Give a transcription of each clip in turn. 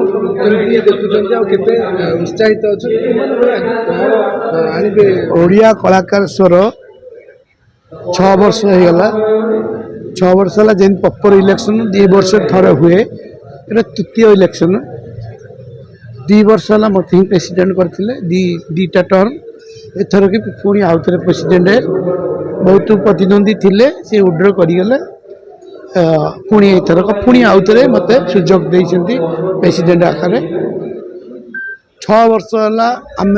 केमती देखुं आ केते उत्साहित आनिबे ओडिया कलाकार स्वर 6 वर्ष हो गला 6 वर्ष है जेन प्रॉपर इलेक्शन 2 वर्ष थरे हुए ये तृतीय इलेक्शन 2 वर्ष है मत ही प्रेसिडेंट करते दीटा टर्म एथर कि पुणी आउ थे प्रेसिडेंट बहुत प्रतिद्वंदी थे सी उड्र करगले पुणी एथरक पुणी आउ थे मत सुजोग देते प्रेसिडेंट आकार 6 वर्ष है आम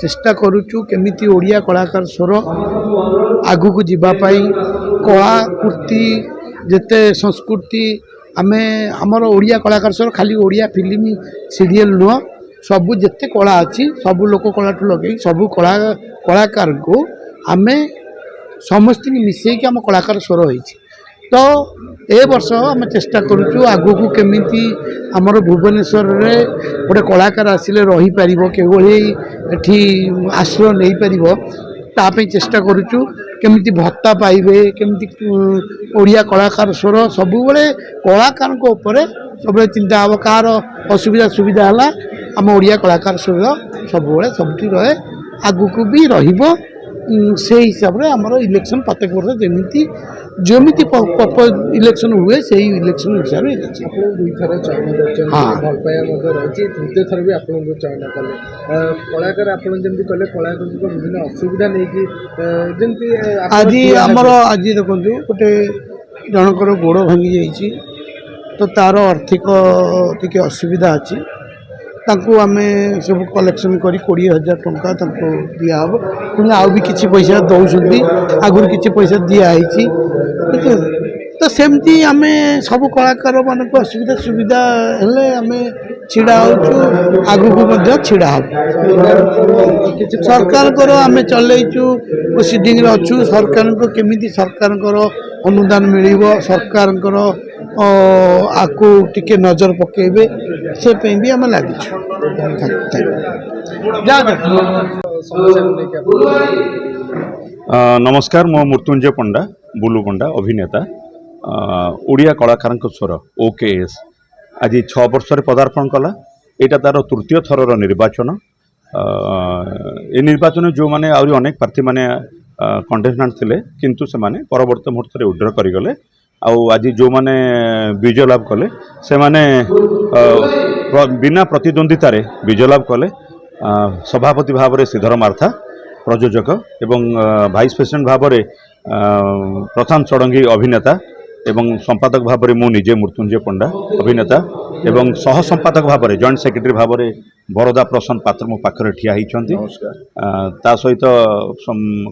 चेष्टा करुचु केमिति ओडिया कलाकार स्वर आगु को जीवाई कला कृति जेते संस्कृति आमे हमर ओडिया कलाकार स्वर खाली ओडिया फिल्म सीरियल नुह सबू जेते कला अच्छी सबू लोक कला लगे सबू कलाकार को आमे समस्त मिसई आम कलाकार स्वर होती तो ए वर्ष आम चेष्टा करुचु आगु को केमिति आमर भुवनेश्वर रे गोटे कलाकार आसिले रही पारिबो केवली एठी आश्रय नहीं पारिबो तापे चेष्टा करुचु केमिति भत्ता पाइबे केमिति ओडिया कलाकार स्वर सब बेले कलाकार को ऊपर सब चिंता हम कार असुविधा सुविधा है आम ओडिया कलाकार स्वर सब बेले सबटी रहे आगु को भी रहिबो से हिसाब से आमर इलेक्शन प्रत्येक वर्ष जमी जमी इलेक्शन हुए से इलेक्शन हिसाब से दुई थर चयन भल पाइबा रही तृतीय थर भी आपको चयन कले कलाकार आपमती कले कलाकार विभिन्न असुविधा नहीं जमी आज आमर आज देखो गोटे जनकर गोड़ भांगी जाइए तो तार आर्थिक टी असुविधा अच्छी तांको आमे सब कलेक्शन करी 20,000 टंका तांको दिया हम पुणी आउ भी किसी पैसा दौरान आगुरी किसी पैसा दिखाई तो सेमती आमे सब कलाकार मान को असुविधा सुविधा हेले आमे छिड़ा होचु आगु को छिड़ा हम सरकार आम चलैचु प्रोसीडिंग अच्छु सरकार को केमिति सरकार अनुदान मिल सरकार आकु टिके नजर पकेबे से भी आम लगी नमस्कार मो मृत्युंजय पंडा बुलू पंडा अभिनेता ओडिया कलाकार स्वर OKS आज 6 वर्ष पदार्पण कला यहाँ तार तृतीय थर निर्वाचन ए निर्वाचन जो मैंने आहरी अनेक प्रार्थी मैंने कंटेस्टांट थे किंतु से माने परवर्त मुहूर्त विड्र करगले आज जो मैंने विजय लाभ कले से माने बिना प्रतिद्वंदिता विजय लाभ कले सभापति भाव में श्रीधर मार्था प्रयोजक एवं भाइस प्रेसिडेंट भाव में प्रशांत षडंगी अभिनेता एवं संपादक भाव में मुझे मृत्युंजय पंडा अभिनेता एवं सह संपादक भाव में जॉइंट सेक्रेटरी भाव में बरदा प्रसन्न पात्र मो पाखरे ठिया होती सहित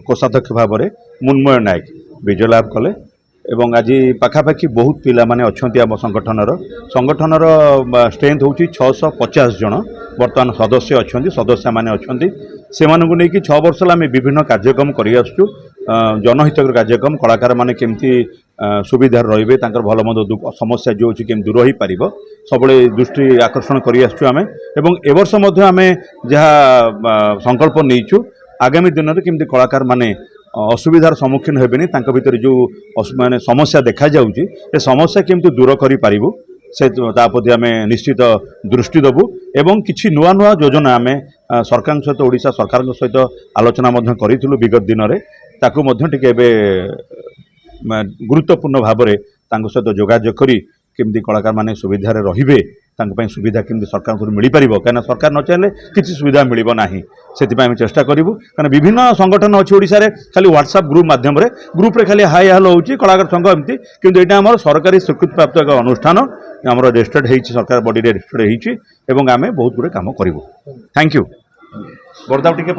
कोषाध्यक्ष भाव में मुन्मय नायक विजय लाभ कले एवं आज पाखापाखि बहुत पिला माने अच्छी आम संगठनर स्ट्रेंथ हूँ 650 जन बर्तमान सदस्य अच्छा सदस्य मैंने अच्छा से नहीं 6 वर्ष आम विभिन्न कार्यक्रम कर जनहित कार्यक्रम कलाकार मैंने केमती सुविधा रे भल मंद समस्या जो अच्छी केम दूर हो पार सब दृष्टि आकर्षण कर एवर्ष आम जहाँ संकल्प नहींचु आगामी दिन में केमती कलाकार माने असुविधार सम्मुखीन हेबेनी भीतर जो माने समस्या देखा जाउची ए समस्या केमती दूर करि पारिबु से तापति आम निश्चित दृष्टि देवु एवं किछि नुआ नुआ योजना आम सरकार सहित ओडिशा सरकार सहित आलोचना करूँ विगत दिन में ताकू टिके गुरुत्वपूर्ण भाव में सहित जोगाजोग करी केमती कलाकार माने सुविधा रे सुविधा केमती सरकार को मिल पार कहीं सरकार न चाहिए किसी सुविधा मिलना से चेष्टा करूँ कहीं विभिन्न संगठन अच्छी ओडिशा रे खाली व्हाट्सएप ग्रुप माध्यम ग्रुप रे खाली हाई हेलो होची कलाकार संघ एमती किंतु यहाँ आम सरकारी स्वीकृति प्राप्त एक अनुष्ठान आम रजिस्टर्ड होती सरकार बॉडी रजिस्टर्ड होती आम बहुत गुड़े कम करूँ। थैंक यू बरदा टिके